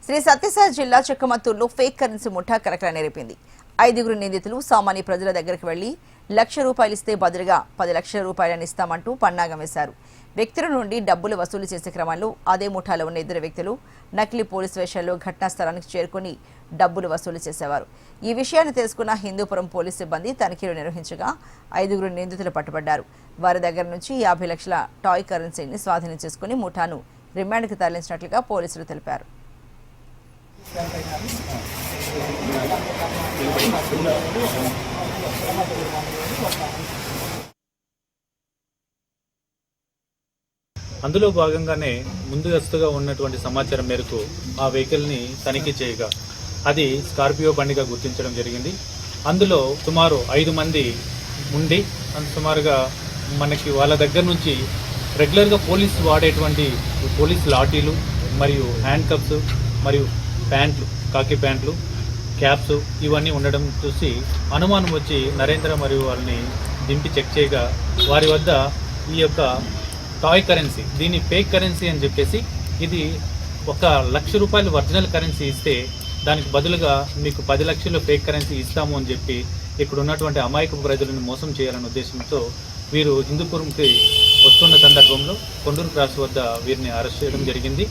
శ్రీ సత్యసాయి జిల్లా చెక్కమత్తూరులో fake currency ముఠా కలకలం నేర్పింది. 5గురు నిందితులు సామాన్య ప్రజల దగ్గరికి వెళ్లి ₹1,00,000 ఇస్తే బదులుగా 10 లక్షల రూపాయలను ఇస్తామంటూ పన్నాగం వేశారు. వ్యక్తుల నుండి డబ్బులు వసూలు చేసే క్రమంలో అదే ముఠాలో ఉన్న 2 వ్యక్తులు నకిలీ పోలీసు వేషాల్లో ఘటనా స్థలానికి చేరుకుని డబ్బులు వసూలు చేసేవారు. ఈ విషయాన్ని తెలుసుకున్న హిందూపురం పోలీసు సిబ్బంది తనిఖీలు నిర్వహించగా 5గురు నిందితులు పట్టుబడ్డారు. వారి దగ్గర నుంచి 50 లక్షల టాయ్ కరెన్సీని స్వాధీనం చేసుకుని ముఠాను రిమాండ్కి తరలించినట్లుగా పోలీసులు తెలిపారు. అందులో భాగంగానే ముందస్తుగా ఉన్నటువంటి సమాచారం మేరకు ఆ వెహికల్ని తనిఖీ చేయగా అది స్కార్పియో బండిగా గుర్తించడం జరిగింది. అందులో సుమారు 5 మంది ఉండి సుమారుగా మనకి వాళ్ళ దగ్గర నుంచి రెగ్యులర్గా పోలీసు వాడేటువంటి పోలీస్ లాఠీలు మరియు హ్యాండ్ కప్స్ మరియు ప్యాంట్లు, కాకి ప్యాంట్లు, క్యాప్స్ ఇవన్నీ ఉండడం చూసి అనుమానం వచ్చి నరేంద్ర మరియు వాళ్ళని దింపి చెక్ చేయగా వారి వద్ద ఈ యొక్క టాయ్ కరెన్సీ, దీన్ని ఫేక్ కరెన్సీ అని చెప్పేసి, ఇది ₹1,00,000 ఒరిజినల్ కరెన్సీ ఇస్తే దానికి బదులుగా మీకు 10 లక్షలు ఫేక్ కరెన్సీ ఇస్తాము అని చెప్పి ఇక్కడ ఉన్నటువంటి అమాయక ప్రజలను మోసం చేయాలనే ఉద్దేశంతో వీరు హిందూపురంకి వస్తున్న సందర్భంలో కొండూరు క్రాస్ వద్ద వీరిని అరెస్ట్ చేయడం జరిగింది.